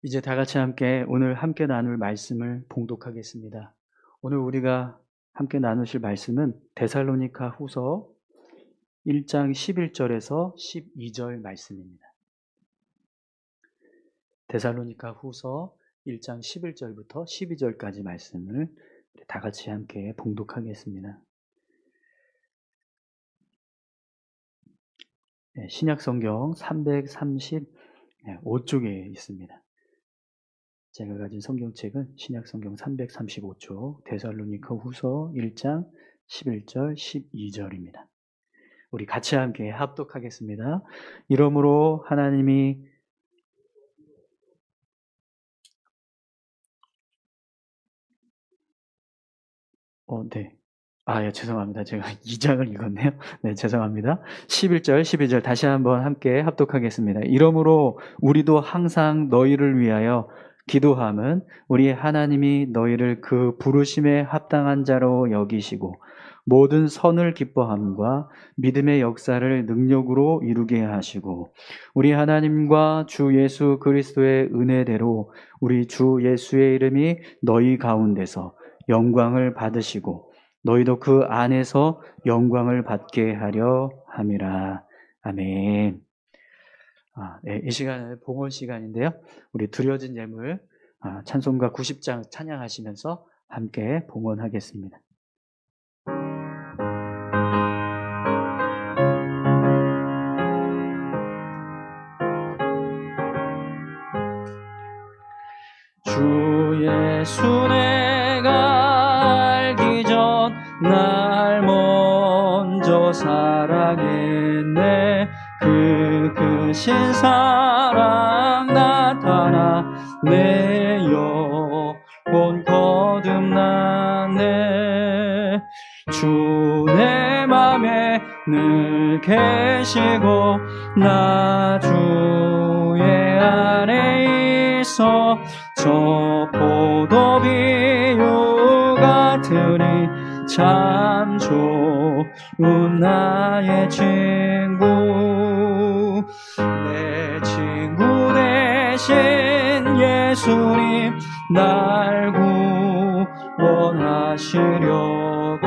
이제 다 같이 함께 오늘 함께 나눌 말씀을 봉독하겠습니다. 오늘 우리가 함께 나누실 말씀은 데살로니가 후서 1장 11절에서 12절 말씀입니다. 데살로니가 후서 1장 11절부터 12절까지 말씀을 다 같이 함께 봉독하겠습니다. 신약 성경 335쪽에 있습니다. 제가 가진 성경책은 신약 성경 335쪽 데살로니가 후서 1장 11절 12절입니다. 우리 같이 함께 합독하겠습니다. 이러므로 하나님이 네. 죄송합니다. 제가 2장을 읽었네요. 네, 죄송합니다. 11절, 12절 다시 한번 함께 합독하겠습니다. 이러므로 우리도 항상 너희를 위하여 기도함은 우리 하나님이 너희를 그 부르심에 합당한 자로 여기시고 모든 선을 기뻐함과 믿음의 역사를 능력으로 이루게 하시고 우리 하나님과 주 예수 그리스도의 은혜대로 우리 주 예수의 이름이 너희 가운데서 영광을 받으시고 너희도 그 안에서 영광을 받게 하려 함이라. 아멘. 네, 이 시간은 봉헌 시간인데요. 우리 드려진 예물 찬송가 90장 찬양하시면서 함께 봉헌하겠습니다. 주 예수 내가 알기 전 날 먼저 사랑했네. 그 크신 사랑 나타나 내 영혼 거듭나네. 주 내 맘에 늘 계시고 나 주의 안에 있어 저 포도비유 같으니 참 좋은 나의 친구. 내 친구 대신 예수님 날 구원하시려고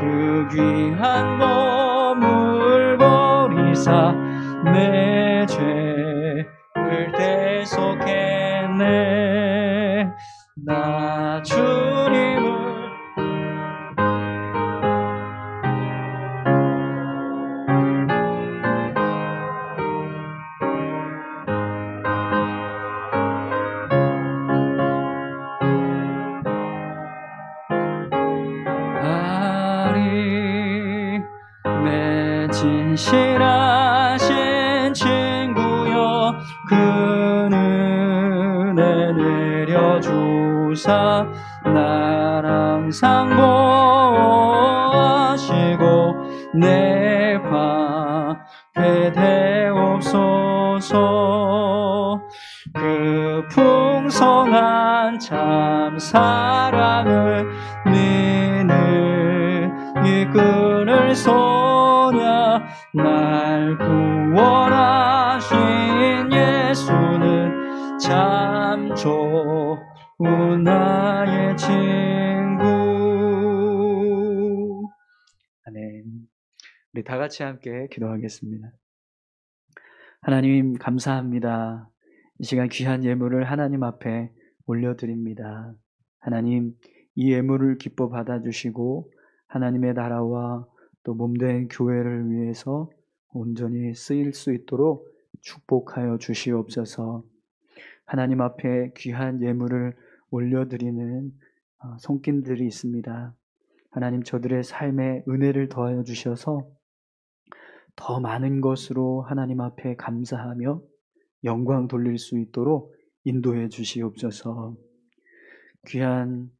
그 귀한 몸을 버리사 내 죄를 대속했네. 나 주님을 내 진실하신 친구여 그는 은혜 내려주사 날 항상 보호하시고 내 방패 되옵소서. 그 풍성한 참 사랑을 니는 이끌을 소냐. 날 구원하신 예수는 참 좋은 나의 친구. 아멘. 우리 다 같이 함께 기도하겠습니다. 하나님 감사합니다. 이 시간 귀한 예물을 하나님 앞에 올려드립니다. 하나님 이 예물을 기뻐 받아주시고 하나님의 나라와 또 몸된 교회를 위해서 온전히 쓰일 수 있도록 축복하여 주시옵소서. 하나님 앞에 귀한 예물을 올려드리는 손길들이 있습니다. 하나님 저들의 삶에 은혜를 더하여 주셔서 더 많은 것으로 하나님 앞에 감사하며 영광 돌릴 수 있도록 인도해 주시옵소서. 귀한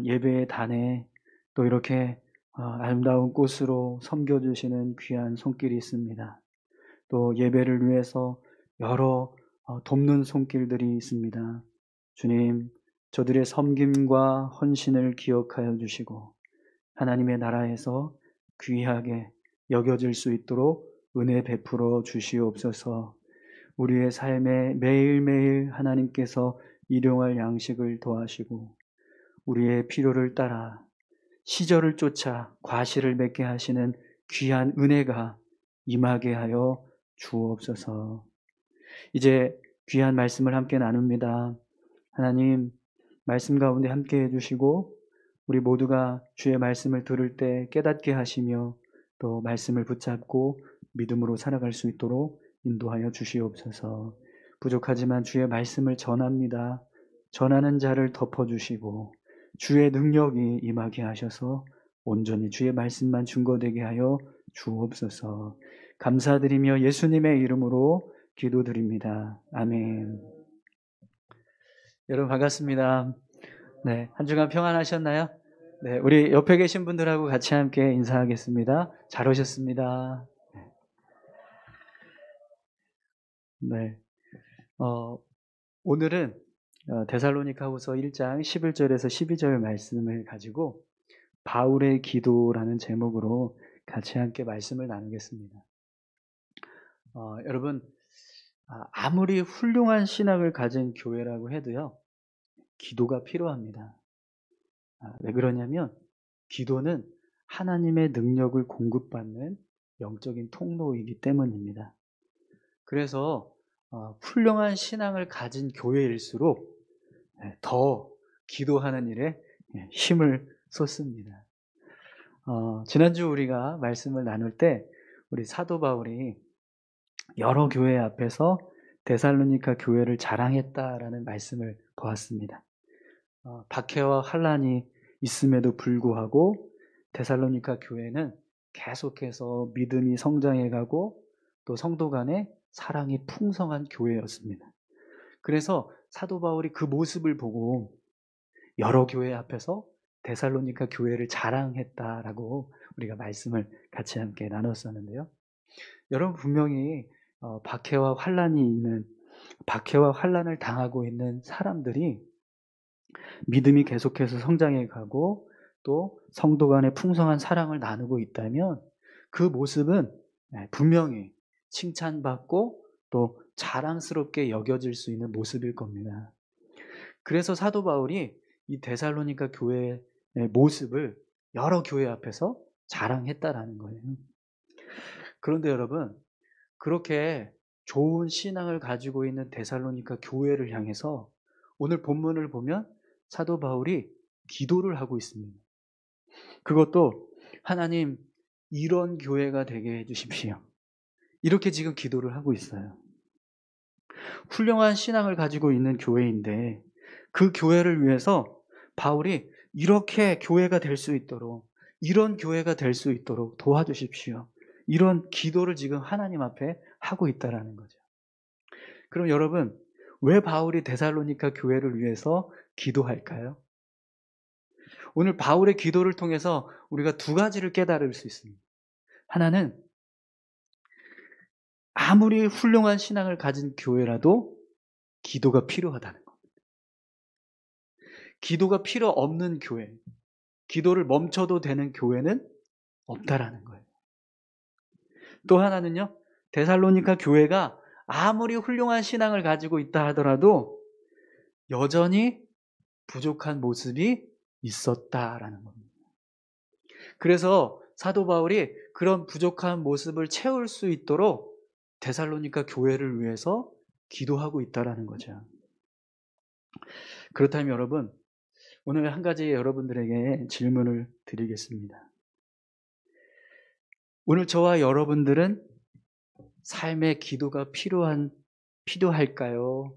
예배의 단에 또 이렇게 아름다운 꽃으로 섬겨주시는 귀한 손길이 있습니다. 또 예배를 위해서 여러 돕는 손길들이 있습니다. 주님, 저들의 섬김과 헌신을 기억하여 주시고 하나님의 나라에서 귀하게 여겨질 수 있도록 은혜 베풀어 주시옵소서. 우리의 삶에 매일매일 하나님께서 일용할 양식을 더하시고 우리의 필요를 따라 시절을 쫓아 과실을 맺게 하시는 귀한 은혜가 임하게 하여 주옵소서. 이제 귀한 말씀을 함께 나눕니다. 하나님, 말씀 가운데 함께 해주시고 우리 모두가 주의 말씀을 들을 때 깨닫게 하시며 또 말씀을 붙잡고 믿음으로 살아갈 수 있도록 인도하여 주시옵소서. 부족하지만 주의 말씀을 전합니다. 전하는 자를 덮어주시고 주의 능력이 임하게 하셔서 온전히 주의 말씀만 증거되게 하여 주옵소서. 감사드리며 예수님의 이름으로 기도드립니다. 아멘. 여러분 반갑습니다. 네, 한 주간 평안하셨나요? 네, 우리 옆에 계신 분들하고 같이 함께 인사하겠습니다. 잘 오셨습니다. 네, 오늘은 데살로니가후서 1장 11절에서 12절 말씀을 가지고 바울의 기도라는 제목으로 같이 함께 말씀을 나누겠습니다. 여러분, 아무리 훌륭한 신앙을 가진 교회라고 해도요, 기도가 필요합니다. 왜 그러냐면 기도는 하나님의 능력을 공급받는 영적인 통로이기 때문입니다. 그래서 훌륭한 신앙을 가진 교회일수록 더 기도하는 일에 힘을 쏟습니다. 지난주 우리가 말씀을 나눌 때 우리 사도 바울이 여러 교회 앞에서 데살로니가 교회를 자랑했다라는 말씀을 보았습니다. 박해와 환난이 있음에도 불구하고 데살로니가 교회는 계속해서 믿음이 성장해가고 또 성도 간의 사랑이 풍성한 교회였습니다. 그래서 사도 바울이 그 모습을 보고 여러 교회 앞에서 데살로니가 교회를 자랑했다라고 우리가 말씀을 같이 함께 나눴었는데요. 여러분 분명히 박해와 환난을 당하고 있는 사람들이 믿음이 계속해서 성장해 가고 또 성도 간의 풍성한 사랑을 나누고 있다면 그 모습은 분명히 칭찬받고 또 자랑스럽게 여겨질 수 있는 모습일 겁니다. 그래서 사도 바울이 이 데살로니가 교회의 모습을 여러 교회 앞에서 자랑했다라는 거예요. 그런데 여러분, 그렇게 좋은 신앙을 가지고 있는 데살로니가 교회를 향해서 오늘 본문을 보면 사도 바울이 기도를 하고 있습니다. 그것도 하나님, 이런 교회가 되게 해주십시오. 이렇게 지금 기도를 하고 있어요. 훌륭한 신앙을 가지고 있는 교회인데 그 교회를 위해서 바울이 이렇게 교회가 될 수 있도록, 이런 교회가 될 수 있도록 도와주십시오. 이런 기도를 지금 하나님 앞에 하고 있다라는 거죠. 그럼 여러분, 왜 바울이 데살로니가 교회를 위해서 기도할까요? 오늘 바울의 기도를 통해서 우리가 두 가지를 깨달을 수 있습니다. 하나는 아무리 훌륭한 신앙을 가진 교회라도 기도가 필요하다는 겁니다. 기도가 필요 없는 교회, 기도를 멈춰도 되는 교회는 없다라는 거예요. 또 하나는요, 데살로니가 교회가 아무리 훌륭한 신앙을 가지고 있다 하더라도 여전히 부족한 모습이 있었다라는 겁니다. 그래서 사도 바울이 그런 부족한 모습을 채울 수 있도록 데살로니가 교회를 위해서 기도하고 있다라는 거죠. 그렇다면 여러분, 오늘 한 가지 여러분들에게 질문을 드리겠습니다. 오늘 저와 여러분들은 삶의 기도가 필요할까요?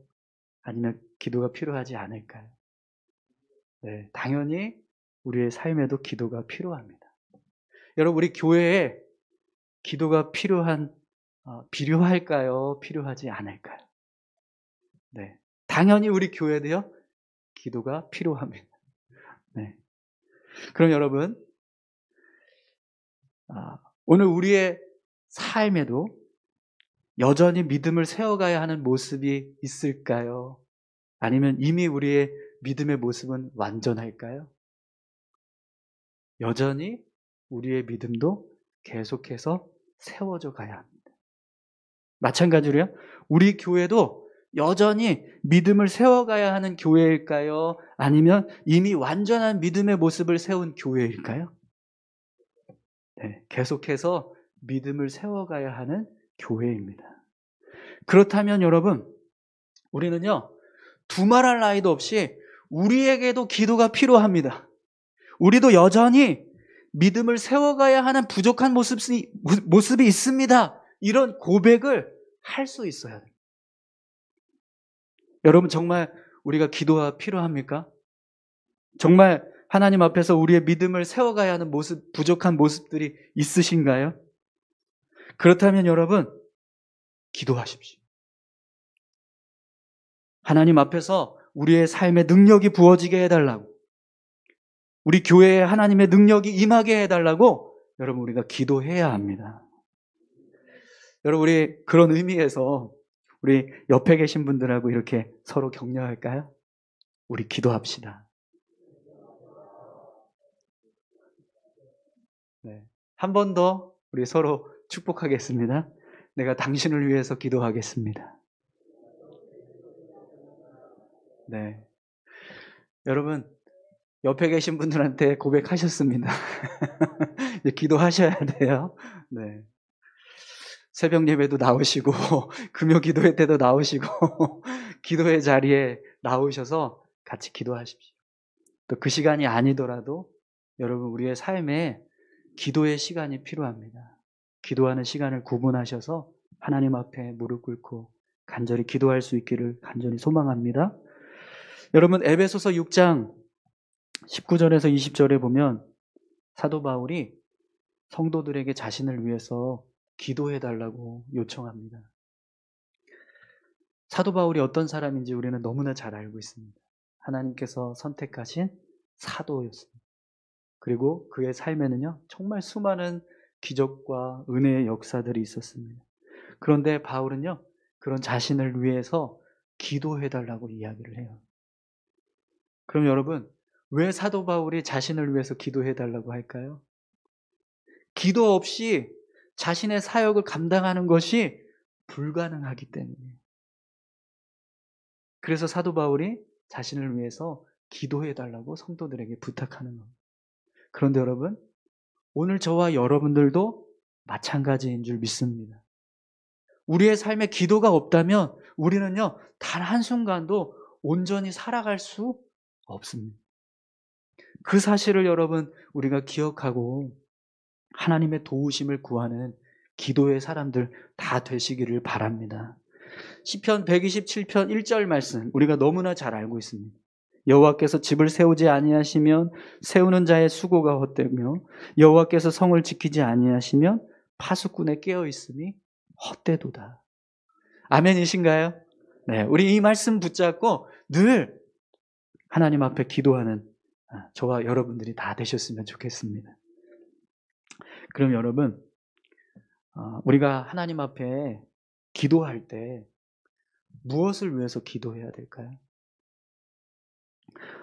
아니면 기도가 필요하지 않을까요? 네, 당연히 우리의 삶에도 기도가 필요합니다. 여러분, 우리 교회에 기도가 필요할까요? 필요하지 않을까요? 네, 당연히 우리 교회도요, 기도가 필요합니다. 네. 그럼 여러분, 오늘 우리의 삶에도 여전히 믿음을 세워가야 하는 모습이 있을까요? 아니면 이미 우리의 믿음의 모습은 완전할까요? 여전히 우리의 믿음도 계속해서 세워져 가야 합니다. 마찬가지로요, 우리 교회도 여전히 믿음을 세워가야 하는 교회일까요? 아니면 이미 완전한 믿음의 모습을 세운 교회일까요? 네, 계속해서 믿음을 세워가야 하는 교회입니다. 그렇다면 여러분, 우리는요, 두말할 나위도 없이 우리에게도 기도가 필요합니다. 우리도 여전히 믿음을 세워가야 하는 부족한 모습이 있습니다. 이런 고백을 할 수 있어야 돼요. 여러분, 정말 우리가 기도가 필요합니까? 정말 하나님 앞에서 우리의 믿음을 세워가야 하는 부족한 모습들이 있으신가요? 그렇다면 여러분, 기도하십시오. 하나님 앞에서 우리의 삶에 능력이 부어지게 해달라고, 우리 교회에 하나님의 능력이 임하게 해달라고 여러분, 우리가 기도해야 합니다. 여러분, 우리 그런 의미에서 우리 옆에 계신 분들하고 이렇게 서로 격려할까요? 우리 기도합시다. 네. 한 번 더 우리 서로 축복하겠습니다. 내가 당신을 위해서 기도하겠습니다. 네. 여러분, 옆에 계신 분들한테 고백하셨습니다. 이제 기도하셔야 돼요. 네. 새벽 예배도 나오시고, 금요 기도회 때도 나오시고, 기도의 자리에 나오셔서 같이 기도하십시오. 또 그 시간이 아니더라도 여러분, 우리의 삶에 기도의 시간이 필요합니다. 기도하는 시간을 구분하셔서 하나님 앞에 무릎 꿇고 간절히 기도할 수 있기를 간절히 소망합니다. 여러분, 에베소서 6장 19절에서 20절에 보면 사도 바울이 성도들에게 자신을 위해서 기도해달라고 요청합니다. 사도 바울이 어떤 사람인지 우리는 너무나 잘 알고 있습니다. 하나님께서 선택하신 사도였습니다. 그리고 그의 삶에는요, 정말 수많은 기적과 은혜의 역사들이 있었습니다. 그런데 바울은요, 그런 자신을 위해서 기도해달라고 이야기를 해요. 그럼 여러분, 왜 사도 바울이 자신을 위해서 기도해달라고 할까요? 기도 없이 자신의 사역을 감당하는 것이 불가능하기 때문이에요. 그래서 사도 바울이 자신을 위해서 기도해달라고 성도들에게 부탁하는 겁니다. 그런데 여러분, 오늘 저와 여러분들도 마찬가지인 줄 믿습니다. 우리의 삶에 기도가 없다면 우리는요, 단 한순간도 온전히 살아갈 수 없습니다. 그 사실을 여러분, 우리가 기억하고 하나님의 도우심을 구하는 기도의 사람들 다 되시기를 바랍니다. 시편 127편 1절 말씀, 우리가 너무나 잘 알고 있습니다. 여호와께서 집을 세우지 아니하시면 세우는 자의 수고가 헛되며 여호와께서 성을 지키지 아니하시면 파수꾼의 깨어 있음이 헛되도다. 아멘이신가요? 네, 우리 이 말씀 붙잡고 늘 하나님 앞에 기도하는 저와 여러분들이 다 되셨으면 좋겠습니다. 그럼 여러분, 우리가 하나님 앞에 기도할 때 무엇을 위해서 기도해야 될까요?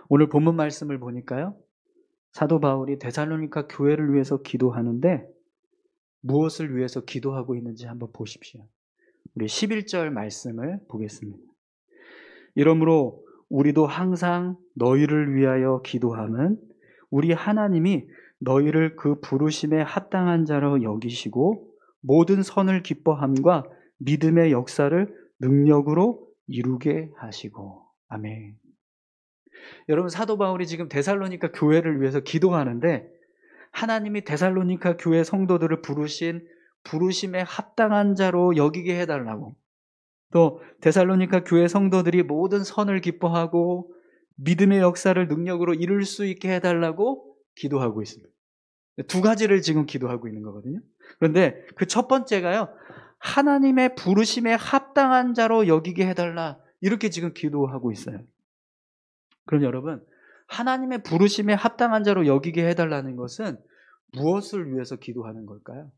오늘 본문 말씀을 보니까요, 사도 바울이 데살로니가 교회를 위해서 기도하는데 무엇을 위해서 기도하고 있는지 한번 보십시오. 우리 11절 말씀을 보겠습니다. 이러므로 우리도 항상 너희를 위하여 기도함은 우리 하나님이 너희를 그 부르심에 합당한 자로 여기시고 모든 선을 기뻐함과 믿음의 역사를 능력으로 이루게 하시고. 아멘. 여러분, 사도 바울이 지금 데살로니가 교회를 위해서 기도하는데 하나님이 데살로니가 교회 성도들을 부르신 부르심에 합당한 자로 여기게 해달라고, 또 데살로니가 교회 성도들이 모든 선을 기뻐하고 믿음의 역사를 능력으로 이룰 수 있게 해달라고 기도하고 있습니다. 두 가지를 지금 기도하고 있는 거거든요. 그런데 그 첫 번째가요, 하나님의 부르심에 합당한 자로 여기게 해달라, 이렇게 지금 기도하고 있어요. 그럼 여러분, 하나님의 부르심에 합당한 자로 여기게 해달라는 것은 무엇을 위해서 기도하는 걸까요?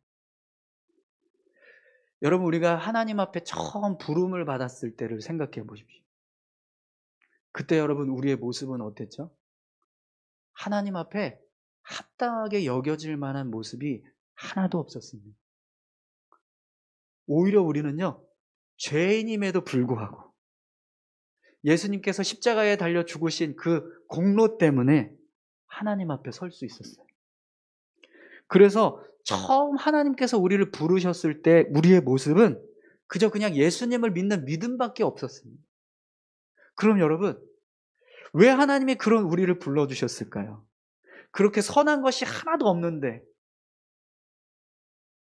여러분, 우리가 하나님 앞에 처음 부름을 받았을 때를 생각해 보십시오. 그때 여러분, 우리의 모습은 어땠죠? 하나님 앞에 합당하게 여겨질 만한 모습이 하나도 없었습니다. 오히려 우리는요, 죄인임에도 불구하고 예수님께서 십자가에 달려 죽으신 그 공로 때문에 하나님 앞에 설 수 있었어요. 그래서 처음 하나님께서 우리를 부르셨을 때 우리의 모습은 그저 그냥 예수님을 믿는 믿음밖에 없었습니다. 그럼 여러분, 왜 하나님이 그런 우리를 불러주셨을까요? 그렇게 선한 것이 하나도 없는데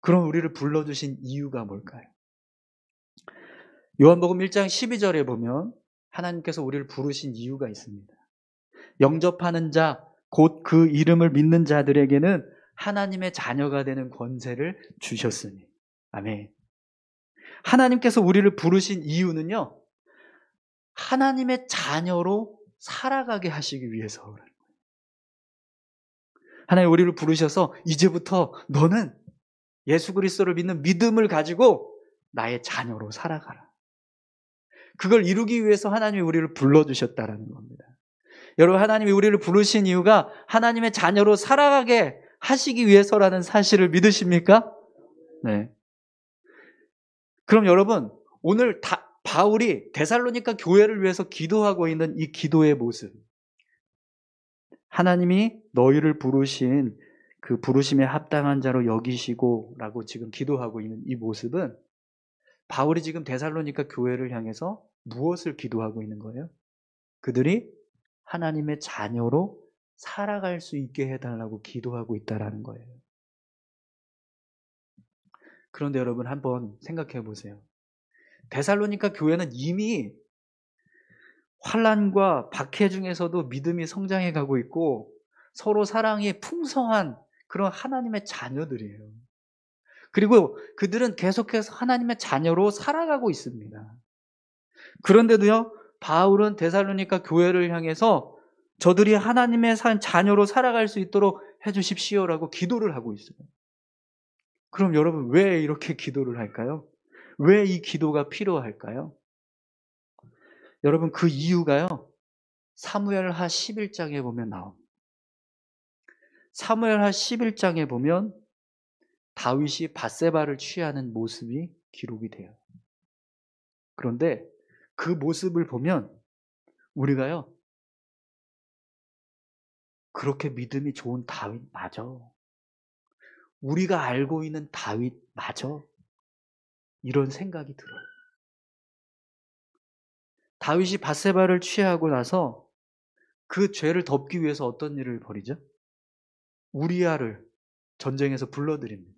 그런 우리를 불러주신 이유가 뭘까요? 요한복음 1장 12절에 보면 하나님께서 우리를 부르신 이유가 있습니다. 영접하는 자, 곧 그 이름을 믿는 자들에게는 하나님의 자녀가 되는 권세를 주셨으니. 아멘. 하나님께서 우리를 부르신 이유는요, 하나님의 자녀로 살아가게 하시기 위해서. 하나님 우리를 부르셔서 이제부터 너는 예수 그리스도를 믿는 믿음을 가지고 나의 자녀로 살아가라. 그걸 이루기 위해서 하나님이 우리를 불러주셨다라는 겁니다. 여러분, 하나님이 우리를 부르신 이유가 하나님의 자녀로 살아가게 하시기 위해서라는 사실을 믿으십니까? 네. 그럼 여러분, 오늘 바울이 데살로니가 교회를 위해서 기도하고 있는 이 기도의 모습, 하나님이 너희를 부르신 그 부르심에 합당한 자로 여기시고 라고 지금 기도하고 있는 이 모습은 바울이 지금 데살로니가 교회를 향해서 무엇을 기도하고 있는 거예요? 그들이 하나님의 자녀로 살아갈 수 있게 해달라고 기도하고 있다라는 거예요. 그런데 여러분 한번 생각해 보세요. 데살로니가 교회는 이미 환난과 박해 중에서도 믿음이 성장해 가고 있고 서로 사랑이 풍성한 그런 하나님의 자녀들이에요. 그리고 그들은 계속해서 하나님의 자녀로 살아가고 있습니다. 그런데도요, 바울은 데살로니가 교회를 향해서 저들이 하나님의 자녀로 살아갈 수 있도록 해주십시오라고 기도를 하고 있어요. 그럼 여러분 왜 이렇게 기도를 할까요? 왜 이 기도가 필요할까요? 여러분 그 이유가요, 사무엘하 11장에 보면 나옵니다. 사무엘하 11장에 보면 다윗이 밧세바를 취하는 모습이 기록이 돼요. 그런데 그 모습을 보면 우리가요, 그렇게 믿음이 좋은 다윗 맞아. 우리가 알고 있는 다윗 맞아. 이런 생각이 들어요. 다윗이 밧세바를 취하고 나서 그 죄를 덮기 위해서 어떤 일을 벌이죠? 우리아를 전쟁에서 불러들입니다.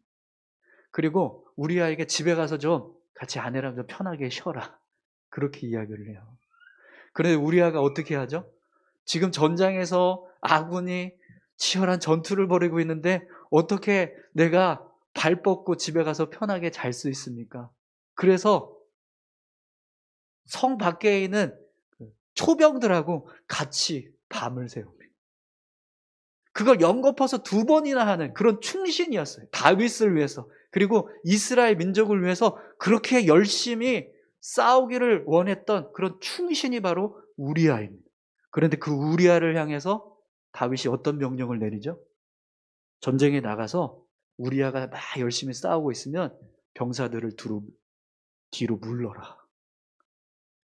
그리고 우리아에게 집에 가서 좀 같이 아내랑 좀 편하게 쉬어라. 그렇게 이야기를 해요. 그런데 우리아가 어떻게 하죠? 지금 전장에서 아군이 치열한 전투를 벌이고 있는데 어떻게 내가 발 뻗고 집에 가서 편하게 잘 수 있습니까? 그래서 성 밖에 있는 초병들하고 같이 밤을 새웁니다. 그걸 연거푸서 2번이나 하는 그런 충신이었어요. 다윗을 위해서, 그리고 이스라엘 민족을 위해서 그렇게 열심히 싸우기를 원했던 그런 충신이 바로 우리아입니다. 그런데 그 우리아를 향해서 다윗이 어떤 명령을 내리죠? 전쟁에 나가서 우리아가 막 열심히 싸우고 있으면 병사들을 뒤로 물러라.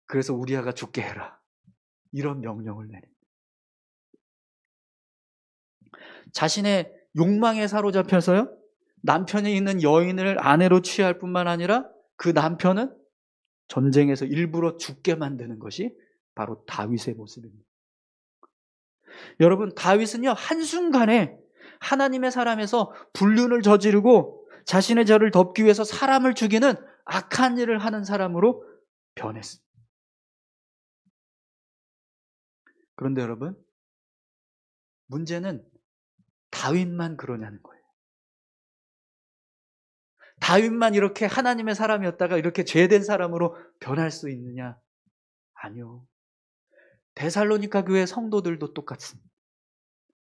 그래서 우리아가 죽게 해라. 이런 명령을 내립니다. 자신의 욕망에 사로잡혀서요, 남편이 있는 여인을 아내로 취할 뿐만 아니라 그 남편은 전쟁에서 일부러 죽게 만드는 것이 바로 다윗의 모습입니다. 여러분, 다윗은요, 한순간에 하나님의 사람에서 불륜을 저지르고 자신의 죄를 덮기 위해서 사람을 죽이는 악한 일을 하는 사람으로 변했습니다. 그런데 여러분, 문제는 다윗만 그러냐는 거예요. 다윗만 이렇게 하나님의 사람이었다가 이렇게 죄된 사람으로 변할 수 있느냐? 아니요. 데살로니가 교회 성도들도 똑같습니다.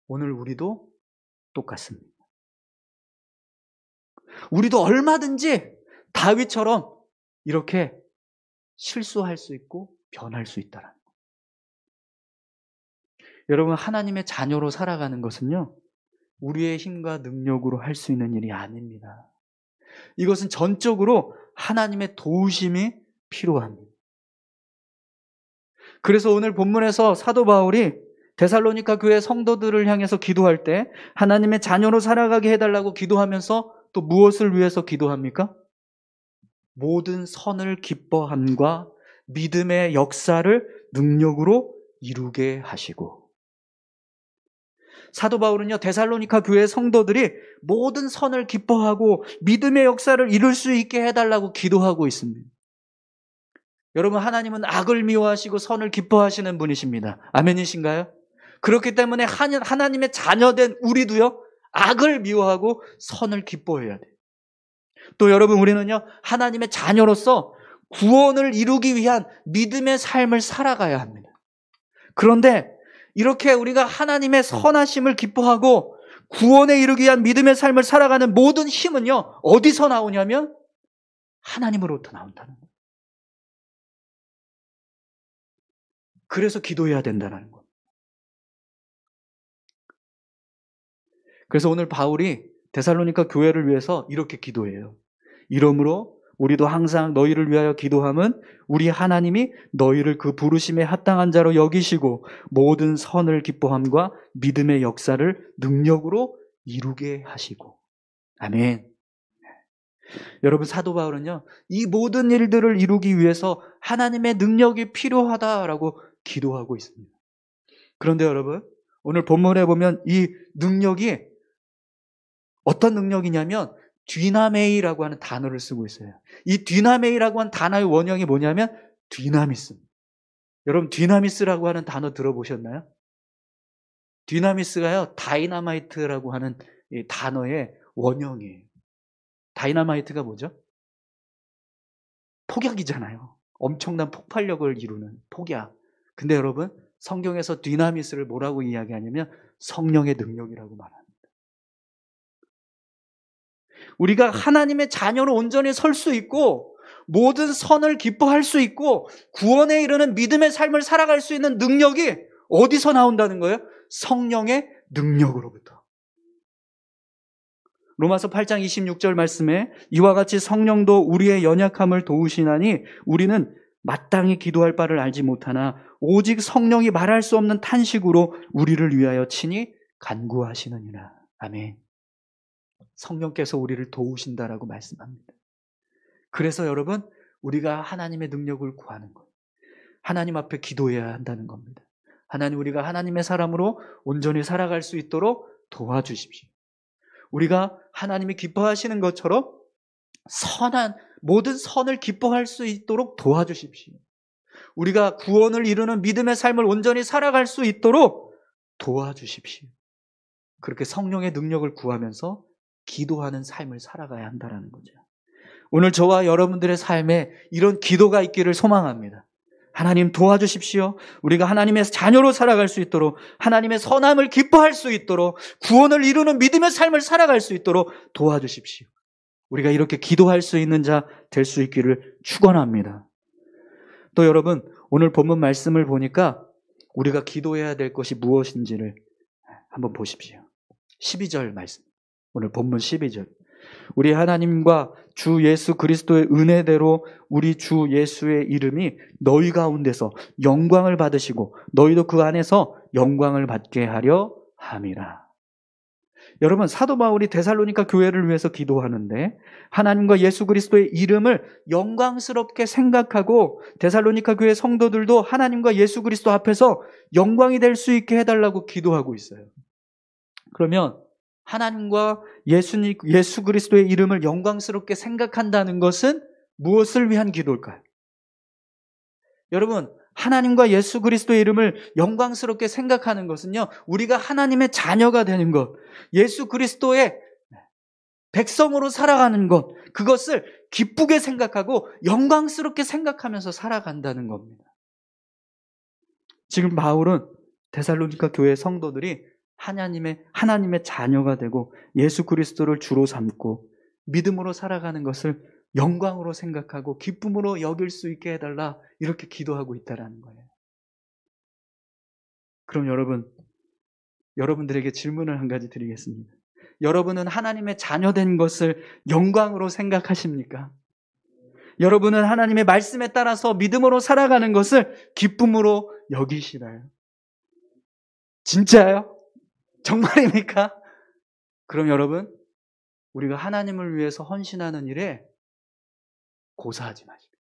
오늘 우리도 똑같습니다. 우리도 얼마든지 다윗처럼 이렇게 실수할 수 있고 변할 수 있다라는 거예요. 여러분, 하나님의 자녀로 살아가는 것은요, 우리의 힘과 능력으로 할 수 있는 일이 아닙니다. 이것은 전적으로 하나님의 도우심이 필요합니다. 그래서 오늘 본문에서 사도 바울이 데살로니가 교회 성도들을 향해서 기도할 때 하나님의 자녀로 살아가게 해달라고 기도하면서 또 무엇을 위해서 기도합니까? 모든 선을 기뻐함과 믿음의 역사를 능력으로 이루게 하시고. 사도 바울은요, 데살로니가 교회 성도들이 모든 선을 기뻐하고 믿음의 역사를 이룰 수 있게 해달라고 기도하고 있습니다. 여러분, 하나님은 악을 미워하시고 선을 기뻐하시는 분이십니다. 아멘이신가요? 그렇기 때문에 하나님의 자녀된 우리도요, 악을 미워하고 선을 기뻐해야 돼요. 또 여러분, 우리는요, 하나님의 자녀로서 구원을 이루기 위한 믿음의 삶을 살아가야 합니다. 그런데 이렇게 우리가 하나님의 선하심을 기뻐하고 구원에 이르기 위한 믿음의 삶을 살아가는 모든 힘은요, 어디서 나오냐면 하나님으로부터 나온다는 거예요. 그래서 기도해야 된다는 거예요. 그래서 오늘 바울이 데살로니가 교회를 위해서 이렇게 기도해요. 이러므로 우리도 항상 너희를 위하여 기도함은 우리 하나님이 너희를 그 부르심에 합당한 자로 여기시고 모든 선을 기뻐함과 믿음의 역사를 능력으로 이루게 하시고. 아멘. 여러분, 사도 바울은요, 이 모든 일들을 이루기 위해서 하나님의 능력이 필요하다라고 기도하고 있습니다. 그런데 여러분, 오늘 본문에 보면 이 능력이 어떤 능력이냐면 뒤나메이라고 하는 단어를 쓰고 있어요. 이 뒤나메이라고 하는 단어의 원형이 뭐냐면 뒤나미스. 여러분, 뒤나미스라고 하는 단어 들어보셨나요? 뒤나미스가요, 다이나마이트라고 하는 이 단어의 원형이에요. 다이나마이트가 뭐죠? 폭약이잖아요. 엄청난 폭발력을 이루는 폭약. 근데 여러분, 성경에서 뒤나미스를 뭐라고 이야기하냐면 성령의 능력이라고 말합니다. 우리가 하나님의 자녀로 온전히 설 수 있고 모든 선을 기뻐할 수 있고 구원에 이르는 믿음의 삶을 살아갈 수 있는 능력이 어디서 나온다는 거예요? 성령의 능력으로부터. 로마서 8장 26절 말씀에 이와 같이 성령도 우리의 연약함을 도우시나니 우리는 마땅히 기도할 바를 알지 못하나 오직 성령이 말할 수 없는 탄식으로 우리를 위하여 친히 간구하시느니라. 아멘. 성령께서 우리를 도우신다라고 말씀합니다. 그래서 여러분, 우리가 하나님의 능력을 구하는 거예요. 하나님 앞에 기도해야 한다는 겁니다. 하나님, 우리가 하나님의 사람으로 온전히 살아갈 수 있도록 도와주십시오. 우리가 하나님이 기뻐하시는 것처럼 모든 선을 기뻐할 수 있도록 도와주십시오. 우리가 구원을 이루는 믿음의 삶을 온전히 살아갈 수 있도록 도와주십시오. 그렇게 성령의 능력을 구하면서 기도하는 삶을 살아가야 한다는 거죠. 오늘 저와 여러분들의 삶에 이런 기도가 있기를 소망합니다. 하나님 도와주십시오. 우리가 하나님의 자녀로 살아갈 수 있도록, 하나님의 선함을 기뻐할 수 있도록, 구원을 이루는 믿음의 삶을 살아갈 수 있도록 도와주십시오. 우리가 이렇게 기도할 수 있는 자 될 수 있기를 축원합니다. 또 여러분, 오늘 본문 말씀을 보니까 우리가 기도해야 될 것이 무엇인지를 한번 보십시오. 12절 말씀. 오늘 본문 12절. 우리 하나님과 주 예수 그리스도의 은혜대로 우리 주 예수의 이름이 너희 가운데서 영광을 받으시고 너희도 그 안에서 영광을 받게 하려 함이라. 여러분, 사도 바울이 데살로니가 교회를 위해서 기도하는데 하나님과 예수 그리스도의 이름을 영광스럽게 생각하고 데살로니가 교회 성도들도 하나님과 예수 그리스도 앞에서 영광이 될 수 있게 해달라고 기도하고 있어요. 그러면 하나님과 예수 그리스도의 이름을 영광스럽게 생각한다는 것은 무엇을 위한 기도일까요? 여러분, 하나님과 예수 그리스도의 이름을 영광스럽게 생각하는 것은요, 우리가 하나님의 자녀가 되는 것, 예수 그리스도의 백성으로 살아가는 것, 그것을 기쁘게 생각하고 영광스럽게 생각하면서 살아간다는 겁니다. 지금 바울은 데살로니가 교회 성도들이 하나님의 자녀가 되고 예수 그리스도를 주로 삼고 믿음으로 살아가는 것을 영광으로 생각하고 기쁨으로 여길 수 있게 해달라, 이렇게 기도하고 있다는 거예요. 그럼 여러분들에게 질문을 한 가지 드리겠습니다. 여러분은 하나님의 자녀된 것을 영광으로 생각하십니까? 여러분은 하나님의 말씀에 따라서 믿음으로 살아가는 것을 기쁨으로 여기시나요? 진짜요? 정말입니까? 그럼 여러분, 우리가 하나님을 위해서 헌신하는 일에 고사하지 마십시오.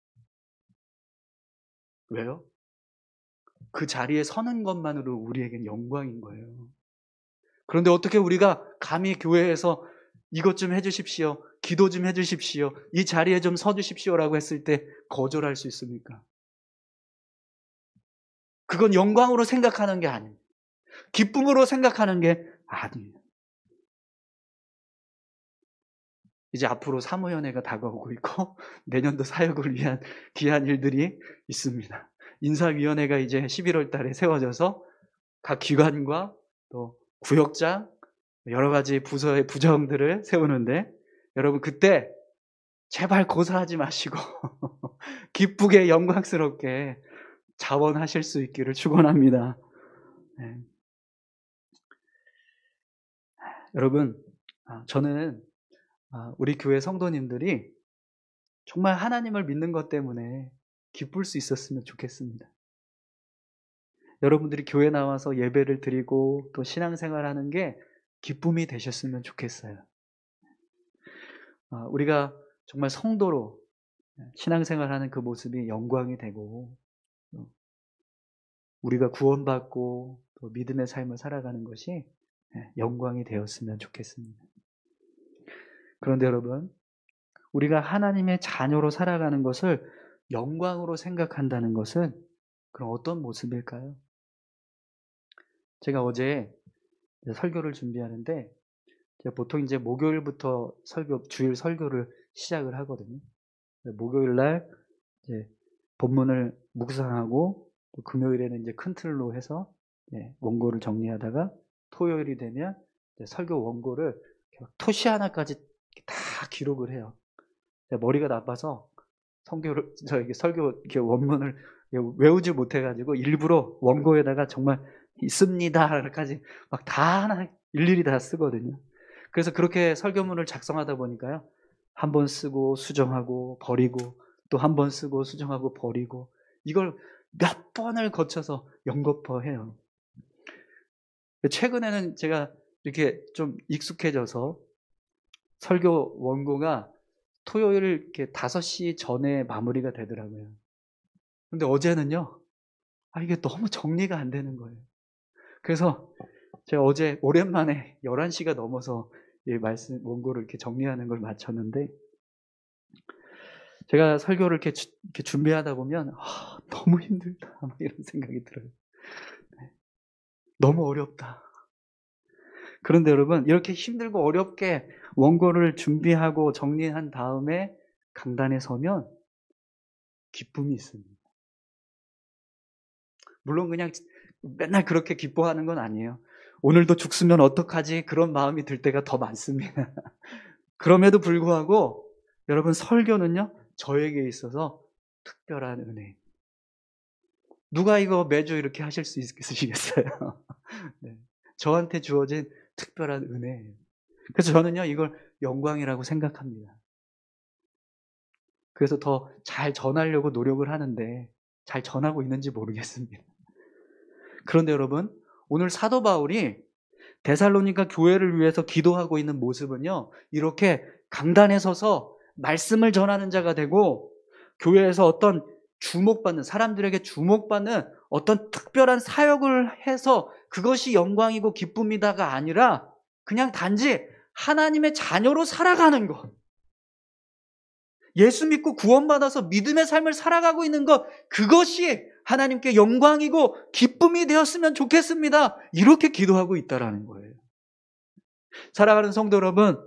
왜요? 그 자리에 서는 것만으로 우리에겐 영광인 거예요. 그런데 어떻게 우리가 감히 교회에서 이것 좀 해주십시오, 기도 좀 해주십시오, 이 자리에 좀 서주십시오라고 했을 때 거절할 수 있습니까? 그건 영광으로 생각하는 게 아닙니다. 기쁨으로 생각하는 게 아니에요. 이제 앞으로 사무연회가 다가오고 있고 내년도 사역을 위한 귀한 일들이 있습니다. 인사위원회가 이제 11월 달에 세워져서 각 기관과 또 구역장, 여러 가지 부서의 부장들을 세우는데, 여러분 그때 제발 고사하지 마시고 기쁘게 영광스럽게 자원하실 수 있기를 축원합니다. 네. 여러분, 저는 우리 교회 성도님들이 정말 하나님을 믿는 것 때문에 기쁠 수 있었으면 좋겠습니다. 여러분들이 교회 나와서 예배를 드리고 또 신앙생활하는 게 기쁨이 되셨으면 좋겠어요. 우리가 정말 성도로 신앙생활하는 그 모습이 영광이 되고, 우리가 구원받고 또 믿음의 삶을 살아가는 것이 영광이 되었으면 좋겠습니다. 그런데 여러분, 우리가 하나님의 자녀로 살아가는 것을 영광으로 생각한다는 것은 그럼 어떤 모습일까요? 제가 어제 설교를 준비하는데, 제가 보통 이제 목요일부터 주일 설교를 시작을 하거든요. 목요일 날 이제 본문을 묵상하고, 또 금요일에는 이제 큰 틀로 해서 원고를 정리하다가, 토요일이 되면 설교 원고를 토시 하나까지 다 기록을 해요. 머리가 나빠서 설교 원문을 외우지 못해가지고 일부러 원고에다가 정말 있습니다까지 막 다 하나 일일이 다 쓰거든요. 그래서 그렇게 설교문을 작성하다 보니까요, 한 번 쓰고 수정하고 버리고 또 한 번 쓰고 수정하고 버리고, 이걸 몇 번을 거쳐서 연거푸해요. 최근에는 제가 이렇게 좀 익숙해져서 설교 원고가 토요일 이렇게 5시 전에 마무리가 되더라고요. 근데 어제는요, 이게 너무 정리가 안 되는 거예요. 그래서 제가 어제 오랜만에 11시가 넘어서 이 말씀 원고를 이렇게 정리하는 걸 마쳤는데, 제가 설교를 이렇게 준비하다 보면 너무 힘들다 이런 생각이 들어요. 너무 어렵다. 그런데 여러분, 이렇게 힘들고 어렵게 원고를 준비하고 정리한 다음에 강단에 서면 기쁨이 있습니다. 물론 그냥 맨날 그렇게 기뻐하는 건 아니에요. 오늘도 죽으면 어떡하지? 그런 마음이 들 때가 더 많습니다. 그럼에도 불구하고 여러분, 설교는요, 저에게 있어서 특별한 은혜. 누가 이거 매주 이렇게 하실 수 있으시겠어요? 네. 저한테 주어진 특별한 은혜예요. 그래서 저는요, 이걸 영광이라고 생각합니다. 그래서 더 잘 전하려고 노력을 하는데 잘 전하고 있는지 모르겠습니다. 그런데 여러분, 오늘 사도 바울이 데살로니가 교회를 위해서 기도하고 있는 모습은요, 이렇게 강단에 서서 말씀을 전하는 자가 되고, 교회에서 어떤 주목받는, 사람들에게 주목받는 어떤 특별한 사역을 해서 그것이 영광이고 기쁨이다가 아니라 그냥 단지 하나님의 자녀로 살아가는 것, 예수 믿고 구원받아서 믿음의 삶을 살아가고 있는 것, 그것이 하나님께 영광이고 기쁨이 되었으면 좋겠습니다. 이렇게 기도하고 있다라는 거예요. 사랑하는 성도 여러분,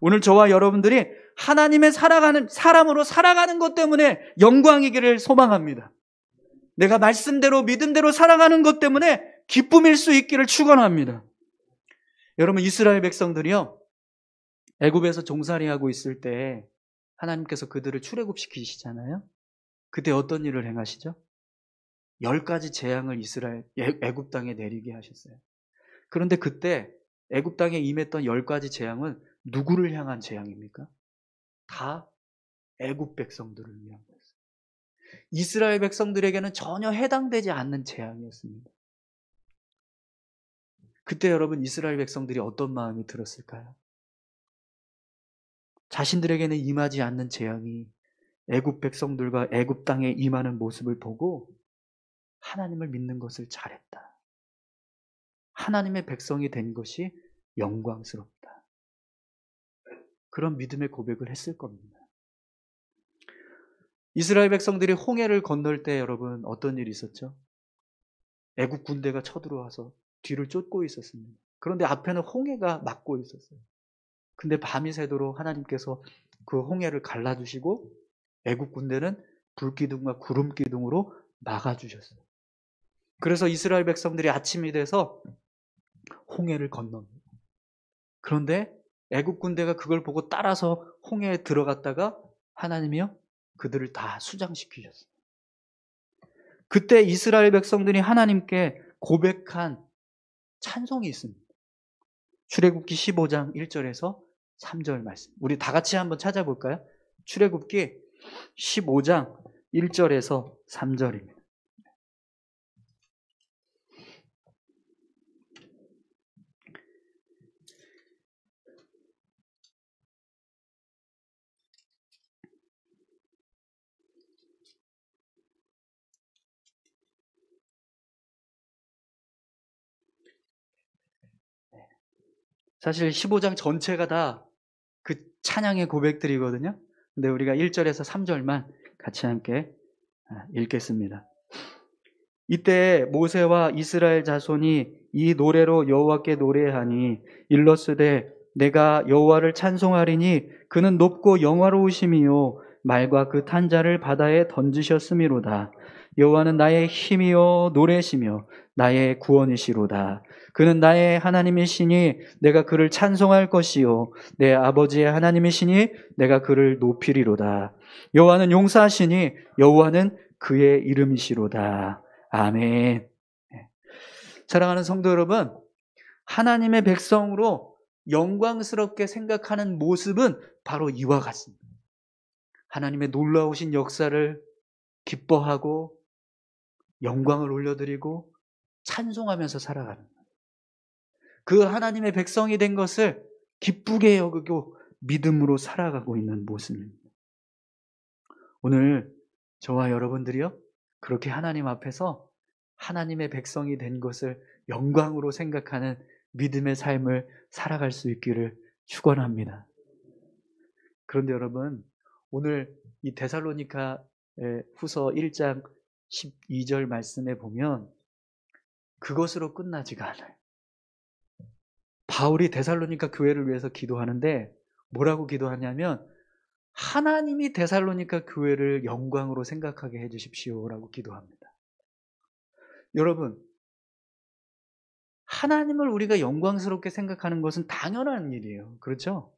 오늘 저와 여러분들이 하나님의 살아가는 사람으로 살아가는 것 때문에 영광이기를 소망합니다. 내가 말씀대로 믿음대로 살아가는 것 때문에 기쁨일 수 있기를 축원합니다. 여러분, 이스라엘 백성들이요, 애굽에서 종살이하고 있을 때 하나님께서 그들을 출애굽시키시잖아요. 그때 어떤 일을 행하시죠? 10가지 재앙을 애굽 땅에 내리게 하셨어요. 그런데 그때 애굽 땅에 임했던 10가지 재앙은 누구를 향한 재앙입니까? 다 애굽 백성들을 위한 거였어요. 이스라엘 백성들에게는 전혀 해당되지 않는 재앙이었습니다. 그때 여러분 이스라엘 백성들이 어떤 마음이 들었을까요? 자신들에게는 임하지 않는 재앙이 애굽 백성들과 애굽 땅에 임하는 모습을 보고 하나님을 믿는 것을 잘했다. 하나님의 백성이 된 것이 영광스럽다. 그런 믿음의 고백을 했을 겁니다. 이스라엘 백성들이 홍해를 건널 때 여러분 어떤 일이 있었죠? 애굽 군대가 쳐들어와서 뒤를 쫓고 있었습니다. 그런데 앞에는 홍해가 막고 있었어요. 근데 밤이 새도록 하나님께서 그 홍해를 갈라주시고 애굽 군대는 불기둥과 구름기둥으로 막아주셨어요. 그래서 이스라엘 백성들이 아침이 돼서 홍해를 건넙니다. 그런데 애굽 군대가 그걸 보고 따라서 홍해에 들어갔다가 하나님이요 그들을 다 수장시키셨어요. 그때 이스라엘 백성들이 하나님께 고백한 찬송이 있습니다. 출애굽기 15장 1절에서 3절 말씀. 우리 다 같이 한번 찾아볼까요? 출애굽기 15장 1절에서 3절입니다. 사실 15장 전체가 다 그 찬양의 고백들이거든요. 근데 우리가 1절에서 3절만 같이 함께 읽겠습니다. 이때 모세와 이스라엘 자손이 이 노래로 여호와께 노래하니 일러스되 내가 여호와를 찬송하리니 그는 높고 영화로우심이요 말과 그 탄 자를 바다에 던지셨음이로다. 여호와는 나의 힘이요 노래시며 나의 구원이시로다. 그는 나의 하나님이시니 내가 그를 찬송할 것이요 내 아버지의 하나님이시니 내가 그를 높이리로다. 여호와는 용사하시니 여호와는 그의 이름이시로다. 아멘. 사랑하는 성도 여러분, 하나님의 백성으로 영광스럽게 생각하는 모습은 바로 이와 같습니다. 하나님의 놀라우신 역사를 기뻐하고 영광을 올려드리고 찬송하면서 살아가는 거예요. 그 하나님의 백성이 된 것을 기쁘게 여기고 믿음으로 살아가고 있는 모습입니다. 오늘 저와 여러분들이요 그렇게 하나님 앞에서 하나님의 백성이 된 것을 영광으로 생각하는 믿음의 삶을 살아갈 수 있기를 축원합니다. 그런데 여러분 오늘 이 데살로니가 후서 1장 12절 말씀에 보면 그것으로 끝나지가 않아요. 바울이 데살로니가 교회를 위해서 기도하는데 뭐라고 기도하냐면 하나님이 데살로니가 교회를 영광으로 생각하게 해주십시오라고 기도합니다. 여러분 하나님을 우리가 영광스럽게 생각하는 것은 당연한 일이에요. 그렇죠?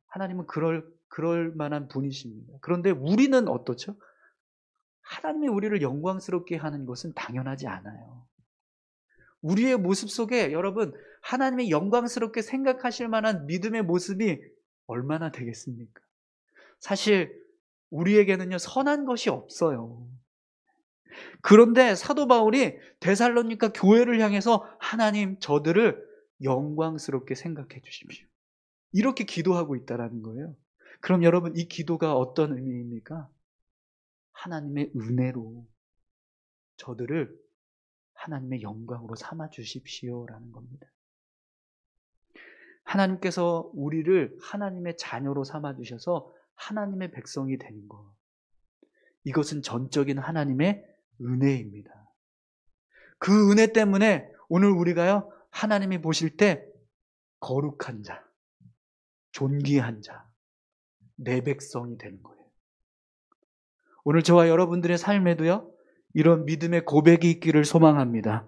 하나님은 그럴 만한 분이십니다. 그런데 우리는 어떻죠? 하나님이 우리를 영광스럽게 하는 것은 당연하지 않아요. 우리의 모습 속에 여러분 하나님의 영광스럽게 생각하실 만한 믿음의 모습이 얼마나 되겠습니까? 사실 우리에게는요 선한 것이 없어요. 그런데 사도 바울이 데살로니가 교회를 향해서 하나님 저들을 영광스럽게 생각해 주십시오. 이렇게 기도하고 있다는 거예요. 그럼 여러분 이 기도가 어떤 의미입니까? 하나님의 은혜로 저들을 하나님의 영광으로 삼아 주십시오라는 겁니다. 하나님께서 우리를 하나님의 자녀로 삼아 주셔서 하나님의 백성이 되는 것. 이것은 전적인 하나님의 은혜입니다. 그 은혜 때문에 오늘 우리가요 하나님이 보실 때 거룩한 자, 존귀한 자, 내 백성이 되는 거예요. 오늘 저와 여러분들의 삶에도요 이런 믿음의 고백이 있기를 소망합니다.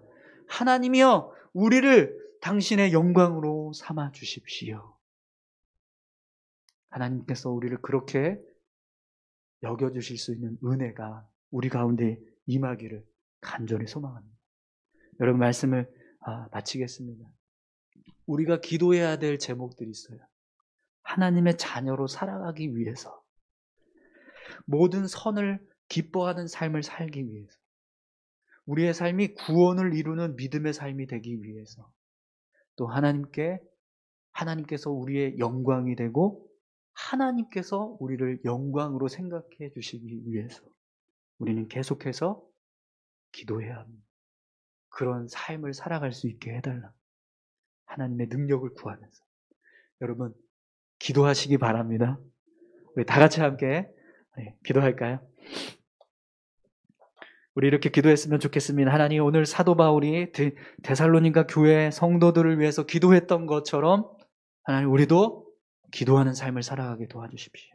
하나님이여 우리를 당신의 영광으로 삼아 주십시오. 하나님께서 우리를 그렇게 여겨주실 수 있는 은혜가 우리 가운데 임하기를 간절히 소망합니다. 여러분 말씀을 마치겠습니다. 우리가 기도해야 될 제목들이 있어요. 하나님의 자녀로 살아가기 위해서 모든 선을 기뻐하는 삶을 살기 위해서, 우리의 삶이 구원을 이루는 믿음의 삶이 되기 위해서, 또 하나님께서 우리의 영광이 되고 하나님께서 우리를 영광으로 생각해 주시기 위해서 우리는 계속해서 기도해야 합니다. 그런 삶을 살아갈 수 있게 해달라. 하나님의 능력을 구하면서 여러분 기도하시기 바랍니다. 우리 다 같이 함께 기도할까요? 우리 이렇게 기도했으면 좋겠습니다. 하나님, 오늘 사도 바울이 데살로니가 교회 성도들을 위해서 기도했던 것처럼 하나님, 우리도 기도하는 삶을 살아가게 도와주십시오.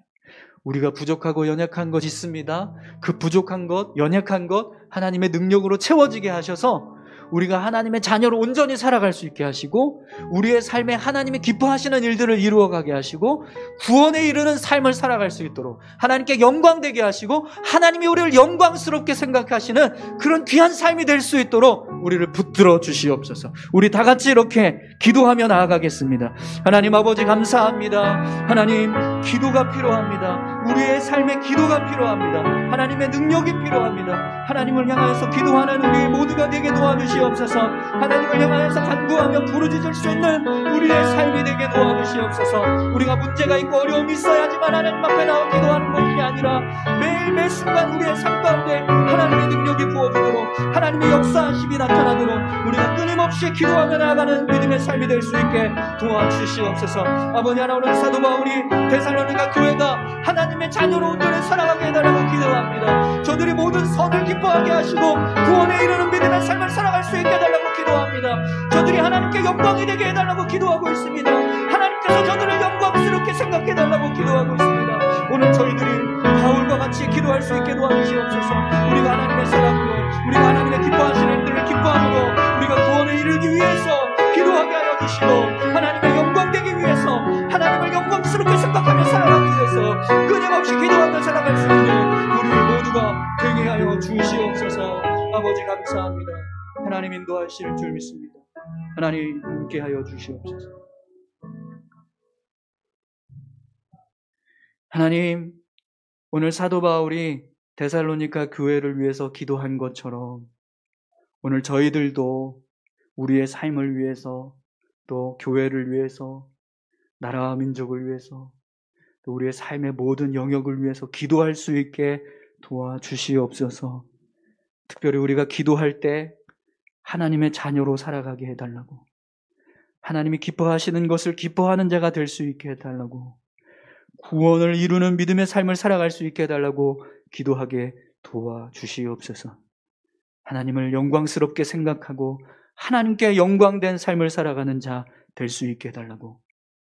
우리가 부족하고 연약한 것 있습니다. 그 부족한 것, 연약한 것 하나님의 능력으로 채워지게 하셔서 우리가 하나님의 자녀로 온전히 살아갈 수 있게 하시고 우리의 삶에 하나님이 기뻐하시는 일들을 이루어가게 하시고 구원에 이르는 삶을 살아갈 수 있도록 하나님께 영광되게 하시고 하나님이 우리를 영광스럽게 생각하시는 그런 귀한 삶이 될 수 있도록 우리를 붙들어 주시옵소서. 우리 다 같이 이렇게 기도하며 나아가겠습니다. 하나님 아버지 감사합니다. 하나님 기도가 필요합니다. 우리의 삶에 기도가 필요합니다. 하나님의 능력이 필요합니다. 하나님을 향하여서 기도하는 우리 모두가 되게 도와주시옵소서. 하나님을 향하여서 간구하며 부르짖을 수 있는 우리의 삶이 되게 도와주시옵소서. 우리가 문제가 있고 어려움이 있어야지만 하나님 앞에 나와 기도하는 것이 아니라 매일 매 순간 우리의 삶 가운데 하나님의 능력이 부어지도록 하나님의 역사하심이 나타나도록 우리가 끊임없이 기도하며 나아가는 믿음의 삶이 될 수 있게 도와주시옵소서. 아버지 하나님, 오늘 사도 바울이 데살로니가 교회가 하나님의 자녀로 온전히 살아가게 해달라고 기도합니다. 저들이 모든 선을 기뻐하게 하시고 구원에 이르는 믿음의 삶을 살아갈 수 있게 해달라고 기도합니다. 저들이 하나님께 영광이 되게 해달라고 기도하고 있습니다. 하나님께서 저들을 영광스럽게 생각해달라고 기도하고 있습니다. 오늘 저희들이 바울과 같이 기도할 수 있게 도와주시옵소서. 우리가 하나님의 사랑으로, 우리가 하나님의 기뻐하시는 일들을 기뻐함으로 우리가 구원에 이르기 위해서 기도하게 하여 주시고 하나님의 영광 되기 위해서 하나님을 영광스럽게 생각하며 살아가기 위해서 끊임없이 기도하며 살아갈 수 있는 우리 모두가 되게 하여 주시옵소서. 아버지 감사합니다. 하나님 인도하실 줄 믿습니다. 하나님 함께 하여 주시옵소서. 하나님, 오늘 사도 바울이 데살로니가 교회를 위해서 기도한 것처럼 오늘 저희들도 우리의 삶을 위해서 또 교회를 위해서 나라와 민족을 위해서 또 우리의 삶의 모든 영역을 위해서 기도할 수 있게 도와주시옵소서. 특별히 우리가 기도할 때 하나님의 자녀로 살아가게 해달라고, 하나님이 기뻐하시는 것을 기뻐하는 자가 될 수 있게 해달라고, 구원을 이루는 믿음의 삶을 살아갈 수 있게 해달라고 기도하게 도와주시옵소서. 하나님을 영광스럽게 생각하고 하나님께 영광된 삶을 살아가는 자 될 수 있게 해달라고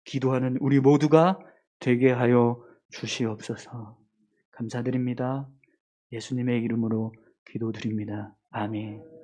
기도하는 우리 모두가 되게 하여 주시옵소서. 감사드립니다. 예수님의 이름으로 기도드립니다. 아멘.